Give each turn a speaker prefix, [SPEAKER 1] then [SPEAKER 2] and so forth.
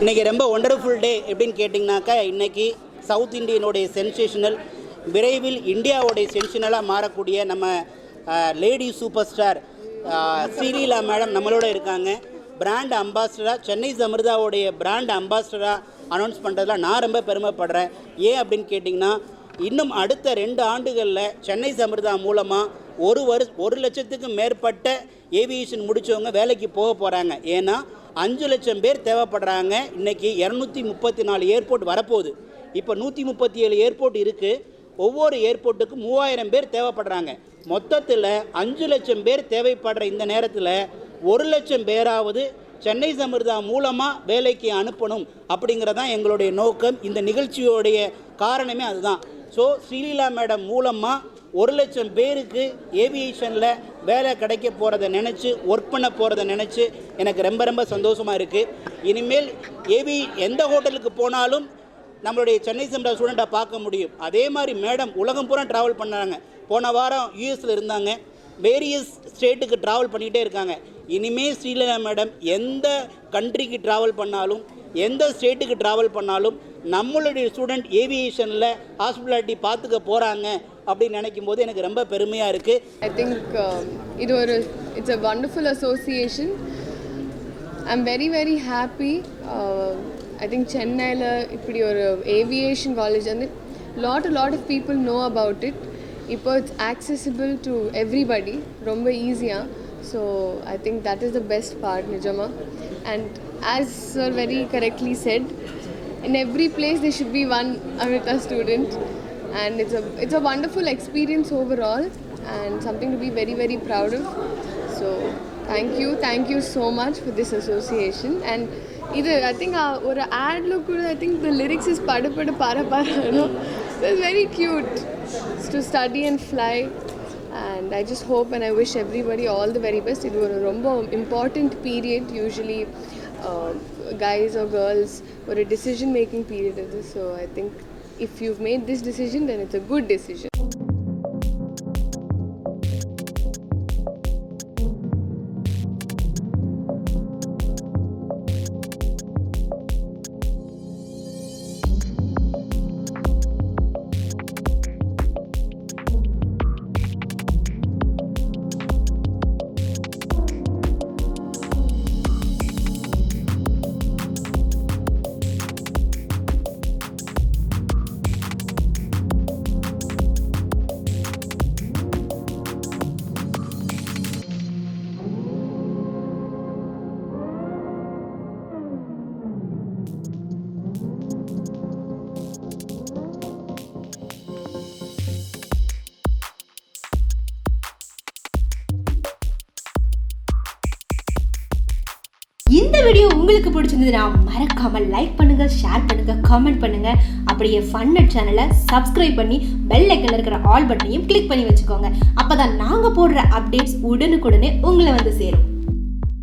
[SPEAKER 1] இன்றைக்கி ரொம்ப ஒண்டர்ஃபுல் டே எப்படின்னு கேட்டிங்கனாக்கா, இன்றைக்கி சவுத் இண்டியனுடைய சென்சேஷனல், விரைவில் இந்தியாவுடைய சென்சேஷனலாக மாறக்கூடிய நம்ம lady super star Sreeleela madam நம்மளோட இருக்காங்க. பிராண்ட் அம்பாசிடராக, சென்னை சமிர்தாவுடைய பிராண்ட் அம்பாசிடராக அனௌன்ஸ் பண்ணுறதுல நான் ரொம்ப பெருமைப்படுறேன். ஏன் அப்படின்னு கேட்டிங்கன்னா, இன்னும் அடுத்த 2 ஆண்டுகளில் சென்னை சமிர்தா மூலமாக 1 லட்சத்துக்கும் மேற்பட்ட ஏவியேஷன் முடித்தவங்க வேலைக்கு போக போகிறாங்க. ஏன்னா 5 லட்சம் பேர் தேவைப்படுறாங்க. இன்றைக்கி 234 ஏர்போர்ட் வரப்போகுது. இப்போ 137 ஏர்போர்ட் இருக்குது. ஒவ்வொரு ஏர்போர்ட்டுக்கும் 3000 பேர் தேவைப்படுறாங்க. மொத்தத்தில் 5 லட்சம் பேர் தேவைப்படுற இந்த நேரத்தில் 1 லட்சம் பேராவது சென்னை சமிர்தா மூலமாக வேலைக்கு அனுப்பணும் அப்படிங்கிறதான் எங்களுடைய நோக்கம். இந்த நிகழ்ச்சியோடைய காரணமே அதுதான். ஸோ ஸ்ரீலீலா மேடம் மூலமாக 1 லட்சம் பேருக்கு ஏவியேஷனில் வேலை கிடைக்க போகிறத நினச்சி, ஒர்க் பண்ண போகிறத நினச்சி எனக்கு ரொம்ப ரொம்ப சந்தோஷமாக இருக்குது. இனிமேல் எந்த ஹோட்டலுக்கு போனாலும் நம்மளுடைய சென்னை சமிர்தா ஸ்டூடெண்ட்டை பார்க்க முடியும். அதே மாதிரி மேடம் உலகம் பூரா ட்ராவல் பண்ணாங்க. போன வாரம் யூஎஸில் இருந்தாங்க. வேரியஸ் ஸ்டேட்டுக்கு ட்ராவல் பண்ணிகிட்டே இருக்காங்க. இனிமேல் ஸ்ரீலீலா மேடம் எந்த கண்ட்ரிக்கு ட்ராவல் பண்ணாலும், எந்த ஸ்டேட்டுக்கு ட்ராவல் பண்ணாலும் நம்மளுடைய ஸ்டூடெண்ட் ஏவியேஷனில் ஹாஸ்பிட்டாலிட்டி பார்த்துக்க போகிறாங்க அப்படின்னு நினைக்கும் போது எனக்கு ரொம்ப பெருமையாக இருக்குது.
[SPEAKER 2] I think it's a wonderful association. I am very very happy. I think சென்னையில் இப்படி ஒரு ஏவியேஷன் காலேஜ் வந்து lot of people know about it. இப்போ இட்ஸ் ஆக்சசிபிள் டு எவ்ரிபடி, ரொம்ப ஈஸியாக. So I think that is the best part நிஜமாக. And as sir very correctly said, in every place there should be one Amrita student, and it's a wonderful experience overall and something to be very very proud of. So thank you so much for this association. And either I think or ad look, I think the lyrics is pada para para, you know, it's very cute. It's to study and fly, and I just hope and I wish everybody all the very best. It was a romba important period, usually guys or girls, or a decision making period of this. So I think if you've made this decision, then it's a good decision.
[SPEAKER 3] இந்த video உங்களுக்கு பிடிச்சிருந்ததுன்னா மறக்காமல் like பண்ணுங்க, share பண்ணுங்க, comment பண்ணுங்க. அப்படியே ஃபன்நெட் சேனலை subscribe பண்ணி பெல் ஐக்கன்ல இருக்கிற ஆல் பட்டனையும் கிளிக் பண்ணி வச்சுக்கோங்க. அப்பதான் நாங்க போடுற அப்டேட்ஸ் உடனுக்குடனே உங்களை வந்து சேரும்.